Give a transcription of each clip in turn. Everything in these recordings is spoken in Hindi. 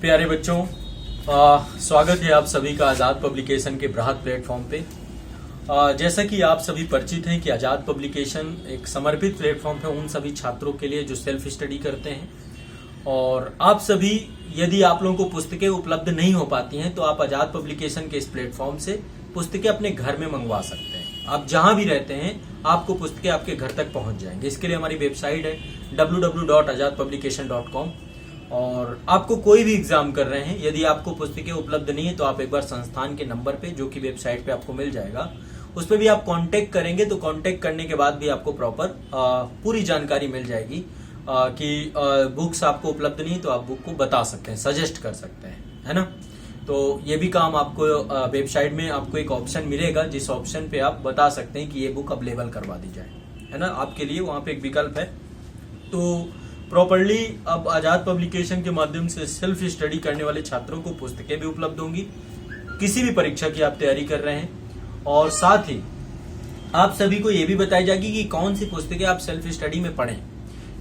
प्यारे बच्चों, स्वागत है आप सभी का आज़ाद पब्लिकेशन के बृहद प्लेटफॉर्म पे। जैसा कि आप सभी परिचित हैं कि आज़ाद पब्लिकेशन एक समर्पित प्लेटफॉर्म है उन सभी छात्रों के लिए जो सेल्फ स्टडी करते हैं। और आप सभी, यदि आप लोगों को पुस्तकें उपलब्ध नहीं हो पाती हैं तो आप आज़ाद पब्लिकेशन के इस प्लेटफॉर्म से पुस्तकें अपने घर में मंगवा सकते हैं। आप जहां भी रहते हैं आपको पुस्तकें आपके घर तक पहुंच जाएंगे। इसके लिए हमारी वेबसाइट है www.azadpublication.com। और आपको कोई भी एग्जाम कर रहे हैं, यदि आपको पुस्तकें उपलब्ध नहीं है तो आप एक बार संस्थान के नंबर पे, जो कि वेबसाइट पे आपको मिल जाएगा, उस पर भी आप कांटेक्ट करेंगे तो कांटेक्ट करने के बाद भी आपको प्रॉपर पूरी जानकारी मिल जाएगी कि बुक्स आपको उपलब्ध नहीं तो आप बुक को बता सकते हैं, सजेस्ट कर सकते हैं, है ना। तो ये भी काम आपको वेबसाइट में आपको एक ऑप्शन मिलेगा जिस ऑप्शन पे आप बता सकते हैं कि ये बुक अवेलेबल करवा दी जाए, है ना। आपके लिए वहां पे एक विकल्प है। तो प्रॉपर्ली अब आजाद पब्लिकेशन के माध्यम से सेल्फ स्टडी करने वाले छात्रों को पुस्तकें भी उपलब्ध होंगी, किसी भी परीक्षा की आप तैयारी कर रहे हैं। और साथ ही आप सभी को यह भी बताई जाएगी कि कौन सी पुस्तकें आप सेल्फ स्टडी में पढ़ें।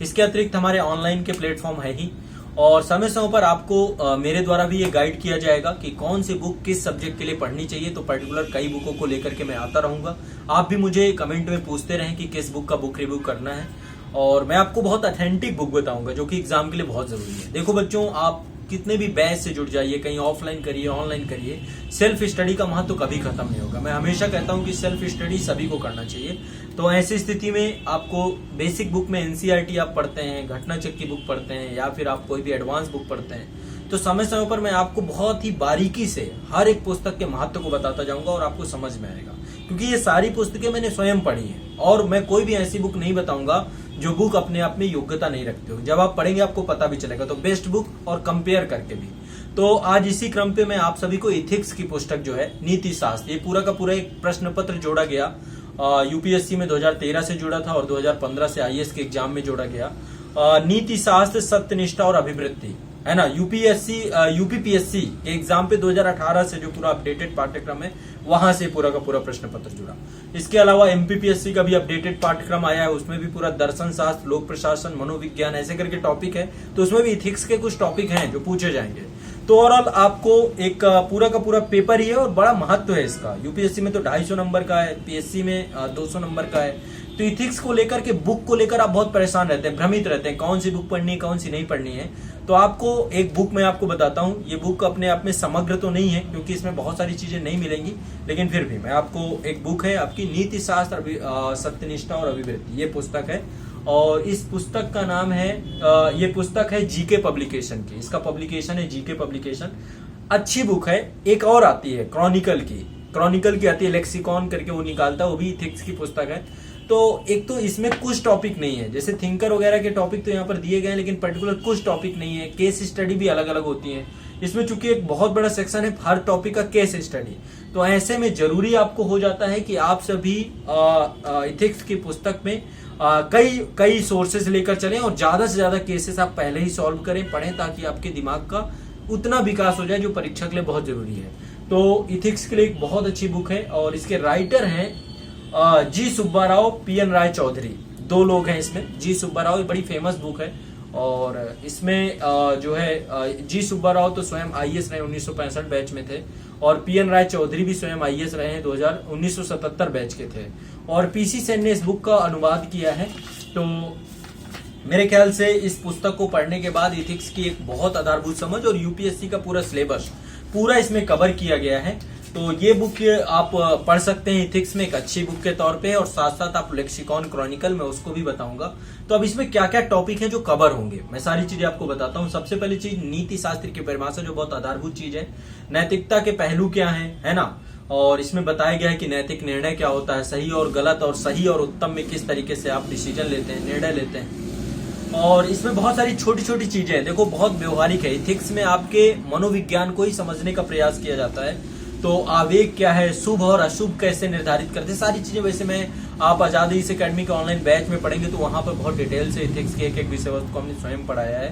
इसके अतिरिक्त हमारे ऑनलाइन के प्लेटफॉर्म है ही, और समय समय पर आपको मेरे द्वारा भी ये गाइड किया जाएगा कि कौन सी बुक किस सब्जेक्ट के लिए पढ़नी चाहिए। तो पर्टिकुलर कई बुकों को लेकर के मैं आता रहूंगा। आप भी मुझे कमेंट में पूछते रहें कि किस बुक का बुक रिव्यू करना है, और मैं आपको बहुत ऑथेंटिक बुक बताऊंगा जो कि एग्जाम के लिए बहुत जरूरी है। देखो बच्चों, आप कितने भी बैच से जुड़ जाइए, कहीं ऑफलाइन करिए ऑनलाइन करिए, सेल्फ स्टडी का महत्व कभी खत्म नहीं होगा। मैं हमेशा कहता हूं कि सेल्फ स्टडी सभी को करना चाहिए। तो ऐसी स्थिति में आपको बेसिक बुक में एनसीईआरटी आप पढ़ते हैं, घटनाचक्र की बुक पढ़ते हैं, या फिर आप कोई भी एडवांस बुक पढ़ते हैं, तो समय समय पर मैं आपको बहुत ही बारीकी से हर एक पुस्तक के महत्व को बताता जाऊंगा और आपको समझ में आएगा, क्योंकि ये सारी पुस्तकें मैंने स्वयं पढ़ी है। और मैं कोई भी ऐसी बुक नहीं बताऊंगा जो बुक अपने आप में योग्यता नहीं रखते हो। जब आप पढ़ेंगे आपको पता भी चलेगा। तो बेस्ट बुक और कंपेयर करके भी। तो आज इसी क्रम पे मैं आप सभी को इथिक्स की पुस्तक जो है नीति शास्त्र, ये पूरा का पूरा एक प्रश्न पत्र जोड़ा गया। यूपीएससी में 2013 से जुड़ा था और 2015 से आईएएस के एग्जाम में जोड़ा गया। नीति शास्त्र, सत्यनिष्ठा और अभिवृत्ति, है ना। यूपीपीएससी के एग्जाम पे 2018 से जो पूरा अपडेटेड पाठ्यक्रम है वहां से पूरा का पूरा प्रश्न पत्र जुड़ा। इसके अलावा एमपीपीएससी का भी अपडेटेड पाठ्यक्रम आया है, उसमें भी पूरा दर्शन शास्त्र, लोक प्रशासन, मनोविज्ञान ऐसे करके टॉपिक है। तो उसमें भी इथिक्स के कुछ टॉपिक हैं जो पूछे जाएंगे। तो ओवरऑल आपको एक पूरा का पूरा पेपर ही है और बड़ा महत्व है इसका। यूपीएससी में तो 250 नंबर का है, पीएससी में 200 नंबर का है। तो इथिक्स को लेकर के, बुक को लेकर आप बहुत परेशान रहते हैं, भ्रमित रहते हैं, कौन सी बुक पढ़नी है कौन सी नहीं पढ़नी है। तो आपको एक बुक मैं आपको बताता हूं। ये बुक अपने आप में समग्र तो नहीं है क्योंकि इसमें बहुत सारी चीजें नहीं मिलेंगी, लेकिन फिर भी मैं आपको एक बुक है आपकी नीति शास्त्र, सत्यनिष्ठा और अभिवृत्ति, ये पुस्तक है। और इस पुस्तक का नाम है, ये पुस्तक है जीके पब्लिकेशन की। इसका पब्लिकेशन है जीके पब्लिकेशन। अच्छी बुक है। एक और आती है क्रॉनिकल की आती है, लेक्सिकॉन करके वो निकालता है, वो भी इथिक्स की पुस्तक है। तो एक तो इसमें कुछ टॉपिक नहीं है, जैसे थिंकर वगैरह के टॉपिक तो यहाँ पर दिए गए हैं, लेकिन पर्टिकुलर कुछ टॉपिक नहीं है। केस स्टडी भी अलग अलग होती है इसमें, चूंकि एक बहुत बड़ा सेक्शन है हर टॉपिक का केस स्टडी। तो ऐसे में जरूरी आपको हो जाता है कि आप सभी इथिक्स की पुस्तक में कई सोर्सेज लेकर चलें और ज्यादा से ज्यादा केसेस आप पहले ही सॉल्व करें, पढ़ें, ताकि आपके दिमाग का उतना विकास हो जाए जो परीक्षा के लिए बहुत जरूरी है। तो इथिक्स के लिए एक बहुत अच्छी बुक है और इसके राइटर हैं जी सुब्बा राव, पीएन राय चौधरी, दो लोग हैं इसमें। जी सुब्बा राव बड़ी फेमस बुक है और इसमें जो है जी सुब्बा राव तो स्वयं आईएएस रहे, 1965 बैच में थे, और पीएन राय चौधरी भी स्वयं आईएएस रहे हैं, 1977 बैच के थे। और पीसी सेन ने इस बुक का अनुवाद किया है। तो मेरे ख्याल से इस पुस्तक को पढ़ने के बाद इथिक्स की एक बहुत आधारभूत समझ और यूपीएससी का पूरा सिलेबस पूरा इसमें कवर किया गया है। तो ये बुक आप पढ़ सकते हैं इथिक्स में एक अच्छी बुक के तौर पे, और साथ साथ आप लेक्सिकॉन, क्रॉनिकल में उसको भी बताऊंगा। तो अब इसमें क्या क्या टॉपिक है जो कवर होंगे, मैं सारी चीजें आपको बताता हूँ। सबसे पहली चीज नीति शास्त्र की परिभाषा, जो बहुत आधारभूत चीज है। नैतिकता के पहलू क्या है ना। और इसमें बताया गया है कि नैतिक निर्णय क्या होता है, सही और गलत, और सही और उत्तम में किस तरीके से आप डिसीजन लेते हैं, निर्णय लेते हैं। और इसमें बहुत सारी छोटी छोटी चीजें हैं, देखो बहुत व्यवहारिक है। इथिक्स में आपके मनोविज्ञान को ही समझने का प्रयास किया जाता है। तो आवेग क्या है, शुभ और अशुभ कैसे निर्धारित करते हैं, सारी चीजें वैसे मैं आप आजाद इस एकेडमी के ऑनलाइन बैच में पढ़ेंगे तो वहां पर बहुत डिटेल से इथिक्स के एक एक विषय वस्तु को हमने स्वयं पढ़ाया है।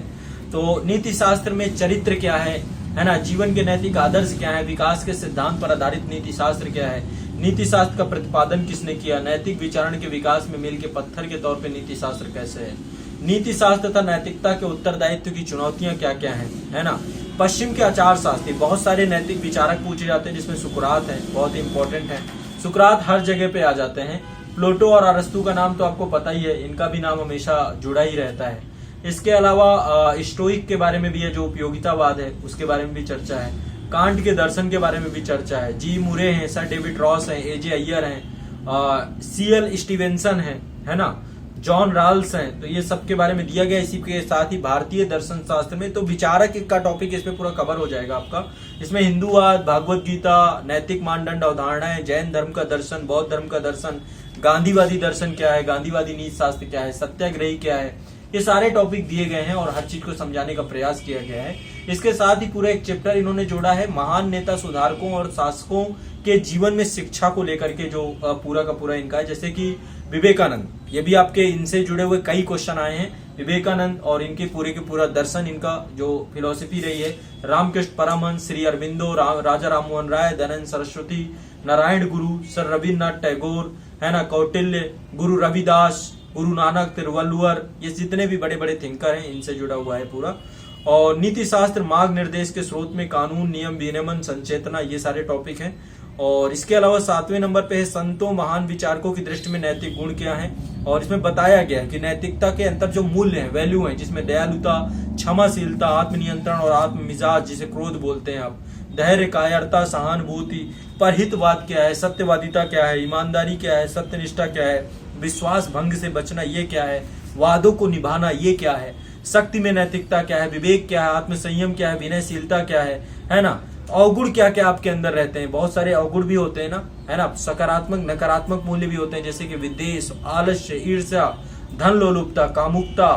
तो नीति शास्त्र में चरित्र क्या है ना, जीवन के नैतिक आदर्श क्या है, विकास के सिद्धांत पर आधारित नीति शास्त्र क्या है, नीति शास्त्र का प्रतिपादन किसने किया, नैतिक विचारण के विकास में मील के पत्थर के तौर पर नीति शास्त्र कैसे है, नीति शास्त्र तथा नैतिकता के उत्तरदायित्व की चुनौतियां क्या क्या है ना। पश्चिम के आचार शास्त्री, बहुत सारे नैतिक विचारक पूछे जाते हैं जिसमें सुकरात है, बहुत ही इंपॉर्टेंट है। सुकरात हर जगह पे आ जाते हैं। प्लेटो और अरस्तु का नाम तो आपको पता ही है, इनका भी नाम हमेशा जुड़ा ही रहता है। इसके अलावा स्टोइक के बारे में भी है, जो उपयोगितावाद है उसके बारे में भी चर्चा है। कांट के दर्शन के बारे में भी चर्चा है। जी मुरे हैं, सर डेविड रॉस हैं, एजे अय्यर हैं, सीएल स्टीवेंसन है ना, जॉन राल्स हैं। तो ये सब के बारे में दिया गया। इसी के साथ ही भारतीय दर्शन शास्त्र में तो विचारक का टॉपिक इसमें पूरा कवर हो जाएगा आपका। इसमें हिंदूवाद, भागवत गीता, नैतिक मानदंड अवधारणाएं, जैन धर्म का दर्शन, बौद्ध धर्म का दर्शन, गांधीवादी दर्शन क्या है, गांधीवादी नीति शास्त्र क्या है, सत्याग्रही क्या है, ये सारे टॉपिक दिए गए हैं और हर चीज को समझाने का प्रयास किया गया है। इसके साथ ही पूरा एक चैप्टर इन्होंने जोड़ा है महान नेता सुधारकों और शासकों के जीवन में शिक्षा को लेकर के, जो पूरा का पूरा इनका है। जैसे कि विवेकानंद, ये भी आपके इनसे जुड़े हुए कई क्वेश्चन आए हैं। विवेकानंद और इनके पूरे के पूरा दर्शन, इनका जो फिलोसफी रही है। रामकृष्ण परमहंस, श्री अरविंदो, राजा राममोहन राय, दयानंद सरस्वती, नारायण गुरु, सर रविन्द्रनाथ टैगोर, है ना, कौटिल्य, गुरु रविदास, गुरु नानक, तिरुवल्लुवर, ये जितने भी बड़े बड़े थिंकर हैं इनसे जुड़ा हुआ है पूरा। और नीति शास्त्र, मार्ग निर्देश के स्रोत में कानून, नियम, विनियमन, संचेतना, ये सारे टॉपिक हैं। और इसके अलावा 7वें नंबर पे है संतों, महान विचारकों की दृष्टि में नैतिक गुण क्या है। और इसमें बताया गया है कि नैतिकता के अंतर जो मूल्य हैं, वैल्यू हैं, जिसमें दयालुता, क्षमाशीलता, आत्मनियंत्रण और आत्ममिजाज, जिसे क्रोध बोलते हैं आप, धैर्य, कायरता, सहानुभूति, परहितवाद क्या है, सत्यवादिता क्या है, ईमानदारी क्या है, सत्यनिष्ठा क्या है, विश्वास भंग से बचना ये क्या है, वादों को निभाना ये क्या है, शक्ति में नैतिकता क्या है, विवेक क्या है, आत्मसंयम क्या है, विनयशीलता क्या है ना, अवगुण क्या क्या आपके अंदर रहते हैं। बहुत सारे अवगुण भी होते हैं ना, है ना, सकारात्मक नकारात्मक मूल्य भी होते हैं, जैसे कि विद्वेष, आलस्य, ईर्ष्या, धन लोलुपता, कामुकता,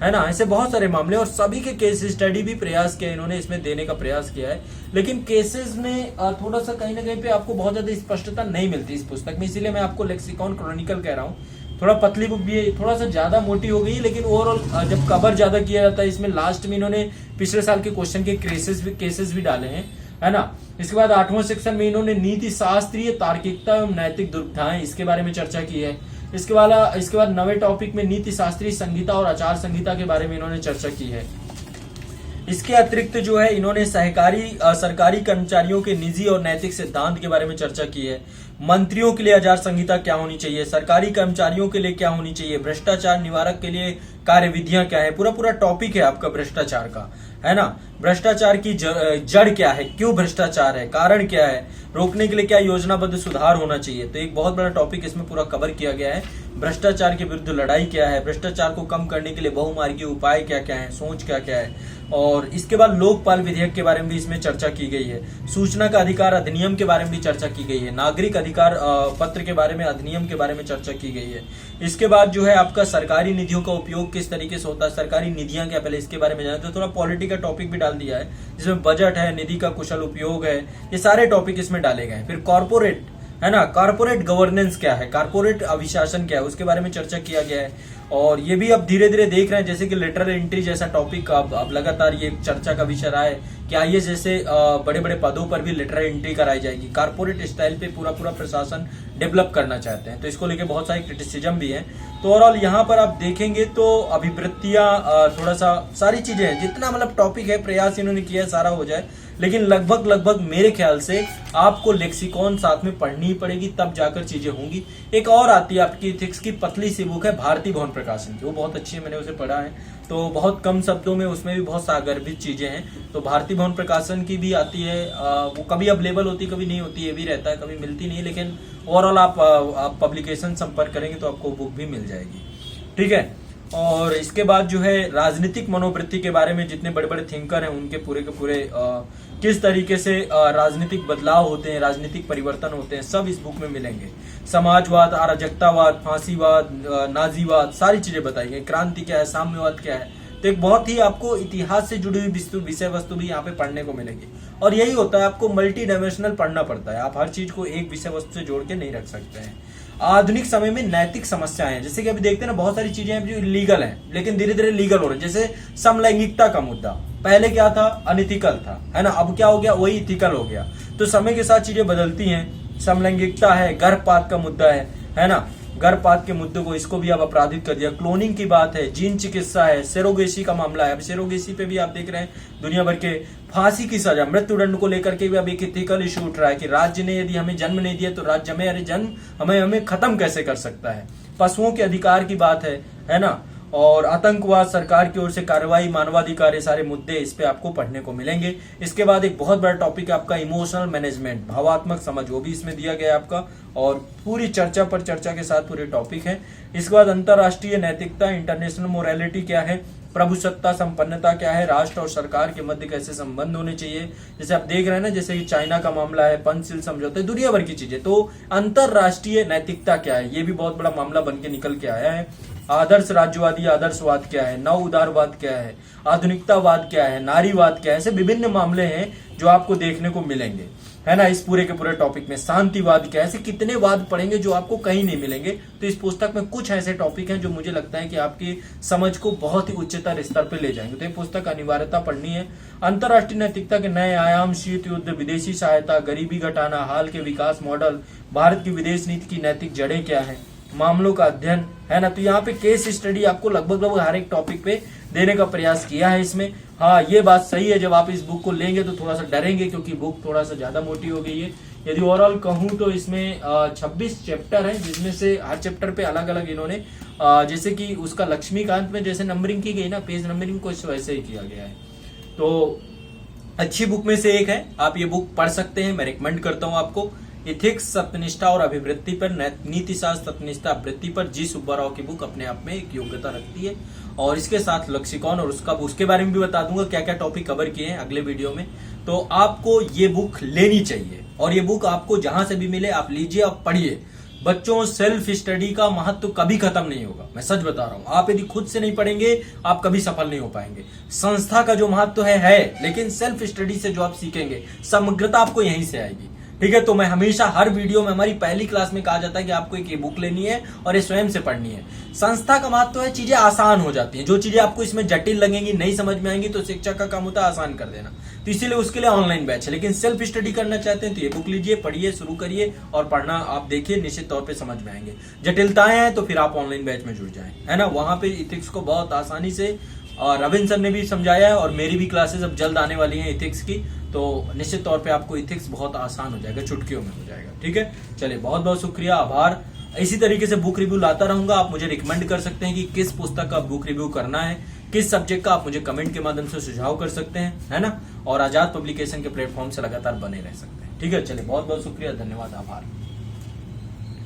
है ना, ऐसे बहुत सारे मामले। और सभी के केस स्टडी भी प्रयास किया इन्होंने, इसमें देने का प्रयास किया है। लेकिन केसेस में थोड़ा सा कहीं ना कहीं पे आपको बहुत ज्यादा स्पष्टता नहीं मिलती इस पुस्तक में, इसीलिए मैं आपको लेक्सिकॉन क्रॉनिकल कह रहा हूँ। थोड़ा पतली बुक भी है, थोड़ा सा ज्यादा मोटी हो गई, लेकिन ओवरऑल जब कवर ज्यादा किया जाता है, इसमें लास्ट में इन्होंने पिछले साल के क्वेश्चन के केसेस भी डाले हैं, है ना। इसके बाद 8वां सेक्शन में इन्होंने नीति शास्त्रीय तार्किकता एवं नैतिक दुर्विधाएं, इसके बारे में चर्चा की है। इसके बाद 9वें टॉपिक में नीति शास्त्रीय संहिता और आचार संहिता के बारे में इन्होंने चर्चा की है। इसके अतिरिक्त जो है इन्होंने सरकारी कर्मचारियों के निजी और नैतिक सिद्धांत के बारे में चर्चा की है। मंत्रियों के लिए आचार संहिता क्या होनी चाहिए, सरकारी कर्मचारियों के लिए क्या होनी चाहिए, भ्रष्टाचार निवारक के लिए कार्यविधियां क्या है, पूरा टॉपिक है आपका भ्रष्टाचार का, है ना। भ्रष्टाचार की जड़ क्या है, क्यों भ्रष्टाचार है, कारण क्या है, रोकने के लिए क्या योजनाबद्ध सुधार होना चाहिए। तो एक बहुत बड़ा टॉपिक इसमें पूरा कवर किया गया है। भ्रष्टाचार के विरुद्ध लड़ाई क्या है, भ्रष्टाचार को कम करने के लिए बहुमार्गी उपाय क्या क्या है, सोच क्या क्या है। और इसके बाद लोकपाल विधेयक के बारे में भी इसमें चर्चा की गई है। सूचना का अधिकार अधिनियम के बारे में भी चर्चा की गई है। नागरिक अधिकार पत्र के बारे में, अधिनियम के बारे में चर्चा की गई है। इसके बाद जो है आपका सरकारी निधियों का उपयोग किस तरीके से होता है, सरकारी निधियां क्या, पहले इसके बारे में जाना। तो थोड़ा पॉलिटी का टॉपिक भी डाल दिया है, जिसमें बजट है, निधि का कुशल उपयोग है, ये सारे टॉपिक इसमें डाले गए। फिर कॉर्पोरेट, है ना, कॉर्पोरेट गवर्नेंस क्या है, कॉर्पोरेट अभिशासन क्या है, उसके बारे में चर्चा किया गया है। और ये भी अब धीरे धीरे देख रहे हैं, जैसे कि लेटरल एंट्री जैसा टॉपिक अब लगातार ये चर्चा का विषय रहा है कि आईएएस जैसे बड़े बड़े पदों पर भी लेटरल एंट्री कराई जाएगी। कॉर्पोरेट स्टाइल पे पूरा प्रशासन डेवलप करना चाहते हैं, तो इसको लेके बहुत सारी क्रिटिसिज्म भी है। तो ओवरऑल यहाँ पर आप देखेंगे तो अभिवृत्तियां, थोड़ा सा सारी चीजें हैं, जितना मतलब टॉपिक है प्रयास इन्होंने किया है सारा हो जाए। लेकिन लगभग मेरे ख्याल से आपको लेक्सिकॉन साथ में पढ़नी ही पड़ेगी, तब जाकर चीजें होंगी। एक और आती है आपकी इथिक्स की पतली सी बुक है, भारतीय भवन प्रकाशन की, वो बहुत अच्छी है, मैंने उसे पढ़ा है। तो बहुत कम शब्दों में उसमें भी बहुत सागर्भित चीजें हैं। तो भारतीय भवन प्रकाशन की भी आती है, वो कभी अवेलेबल होती कभी नहीं होती, ये भी रहता है, कभी मिलती नहीं है। लेकिन ओवरऑल आप पब्लिकेशन संपर्क करेंगे तो आपको बुक भी मिल जाएगी, ठीक है। और इसके बाद जो है राजनीतिक मनोवृत्ति के बारे में जितने बड़े बड़े थिंकर हैं उनके पूरे के पूरे किस तरीके से राजनीतिक बदलाव होते हैं, राजनीतिक परिवर्तन होते हैं, सब इस बुक में मिलेंगे। समाजवाद, अराजकतावाद, फांसीवाद, नाजीवाद, सारी चीजें बताई गई। क्रांति क्या है, साम्यवाद क्या है। तो एक बहुत ही आपको इतिहास से जुड़ी हुई विषय वस्तु भी यहाँ पे पढ़ने को मिलेगी। और यही होता है, आपको मल्टी डायमेंशनल पढ़ना पड़ता है, आप हर चीज को एक विषय वस्तु से जोड़ के नहीं रख सकते हैं। आधुनिक समय में नैतिक समस्याएं हैं, जैसे कि अभी देखते हैं ना, बहुत सारी चीजें हैं जो इलीगल हैं लेकिन धीरे धीरे लीगल हो रही है। जैसे समलैंगिकता का मुद्दा, पहले क्या था, अनइथिकल था, है ना, अब क्या हो गया, वही इथिकल हो गया। तो समय के साथ चीजें बदलती हैं। समलैंगिकता है, गर्भपात का मुद्दा है ना, गर्भपात के मुद्दे को, इसको भी आप आपराधिक कर दिया। क्लोनिंग की बात है, जीन चिकित्सा है, सेरोगेसी का मामला है। अब सेरोगेसी पे भी आप देख रहे हैं दुनिया भर के फांसी की सजा, मृत्युदंड को लेकर के भी अब एक इथिकल इशू उठ रहा है कि राज्य ने यदि हमें जन्म नहीं दिया तो राज्य हमें खत्म कैसे कर सकता है। पशुओं के अधिकार की बात है ना। और आतंकवाद, सरकार की ओर से कार्रवाई, मानवाधिकार, ये सारे मुद्दे इस पे आपको पढ़ने को मिलेंगे। इसके बाद एक बहुत बड़ा टॉपिक है आपका इमोशनल मैनेजमेंट, भावात्मक समझ, वो भी इसमें दिया गया है आपका, और पूरी चर्चा पर चर्चा के साथ पूरे टॉपिक है। इसके बाद अंतरराष्ट्रीय नैतिकता, इंटरनेशनल मोरालिटी क्या है, प्रभुसत्ता संपन्नता क्या है, राष्ट्र और सरकार के मध्य कैसे संबंध होने चाहिए। जैसे आप देख रहे हैं ना, जैसे कि चाइना का मामला है, पंचशील समझौते, दुनिया भर की चीजें। तो अंतरराष्ट्रीय नैतिकता क्या है, ये भी बहुत बड़ा मामला बन के निकल के आया है। आदर्श राज्यवादी आदर्शवाद क्या है, नव उदारवाद क्या है, आधुनिकतावाद क्या है, नारीवाद क्या है, ऐसे विभिन्न मामले हैं जो आपको देखने को मिलेंगे, है ना। इस पूरे के पूरे टॉपिक में शांतिवाद क्या है, ऐसे कितने वाद पढ़ेंगे जो आपको कहीं नहीं मिलेंगे। तो इस पुस्तक में कुछ ऐसे टॉपिक हैं जो मुझे लगता है कि आपकी समझ को बहुत ही उच्चतर स्तर पर ले जाएंगे। तो ये पुस्तक अनिवार्यता पढ़नी है। अंतरराष्ट्रीय नैतिकता के नए आयाम, शीत युद्ध, विदेशी सहायता, गरीबी घटाना, हाल के विकास मॉडल, भारत की विदेश नीति की नैतिक जड़ें क्या है, मामलों का अध्ययन, है ना। तो यहाँ पे केस स्टडी आपको लगभग हर एक टॉपिक पे देने का प्रयास किया है इसमें। हाँ, ये बात सही है, जब आप इस बुक को लेंगे तो थोड़ा सा डरेंगे क्योंकि बुक थोड़ा सा ज्यादा मोटी हो गई है। यदि ओवरऑल कहूं तो इसमें 26 चैप्टर हैं, जिसमें से हर चैप्टर पे अलग अलग इन्होंने जैसे कि उसका लक्ष्मीकांत में जैसे नंबरिंग की गई ना, पेज नंबरिंग को वैसे ही किया गया है। तो अच्छी बुक में से एक है, आप ये बुक पढ़ सकते हैं, मैं रिकमेंड करता हूँ आपको। इथिक्स, सत्यनिष्ठा और अभिवृत्ति पर, नीति शास्त्र, सत्यनिष्ठा, अभिवृत्ति पर जी सुब्बा राव की बुक अपने आप में एक योग्यता रखती है। और इसके साथ लक्सिकॉन और उसके बारे में भी बता दूंगा क्या क्या टॉपिक कवर किए हैं अगले वीडियो में। तो आपको ये बुक लेनी चाहिए, और ये बुक आपको जहां से भी मिले आप लीजिए, आप पढ़िए। बच्चों, सेल्फ स्टडी का महत्व कभी खत्म नहीं होगा, मैं सच बता रहा हूं। आप यदि खुद से नहीं पढ़ेंगे आप कभी सफल नहीं हो पाएंगे। संस्था का जो महत्व है, लेकिन सेल्फ स्टडी से जो आप सीखेंगे, समग्रता आपको यहीं से आएगी। ठीक है, तो मैं हमेशा हर वीडियो में, हमारी पहली क्लास में कहा जाता है कि आपको एक बुक लेनी है और ये स्वयं से पढ़नी है। संस्था का महत्व है, चीजें आसान हो जाती हैं। जो चीजें आपको इसमें जटिल लगेंगी, नहीं समझ में आएंगी, तो शिक्षक का काम होता है आसान कर देना। तो इसीलिए उसके लिए ऑनलाइन बैच है। लेकिन सेल्फ स्टडी करना चाहते हैं तो ये बुक लीजिए, पढ़िए, शुरू करिए और पढ़ना आप देखिए, निश्चित तौर पर समझ में आएंगे। जटिलताएं हैं तो फिर आप ऑनलाइन बैच में जुड़ जाएं, है ना। वहां पे इथिक्स को बहुत आसानी से रविंद्र सर ने भी समझाया है, और मेरी भी क्लासेस अब जल्द आने वाली हैं इथिक्स की। तो निश्चित तौर पे आपको इथिक्स बहुत आसान हो जाएगा, चुटकियों में हो जाएगा। ठीक है, चलिए, बहुत बहुत शुक्रिया, आभार। इसी तरीके से बुक रिव्यू लाता रहूंगा। आप मुझे रिकमेंड कर सकते हैं कि किस पुस्तक का बुक रिव्यू करना है, किस सब्जेक्ट का, आप मुझे कमेंट के माध्यम से सुझाव कर सकते हैं, है ना। और आजाद पब्लिकेशन के प्लेटफॉर्म से लगातार बने रह सकते हैं। ठीक है, चलिए, बहुत बहुत शुक्रिया, धन्यवाद, आभार।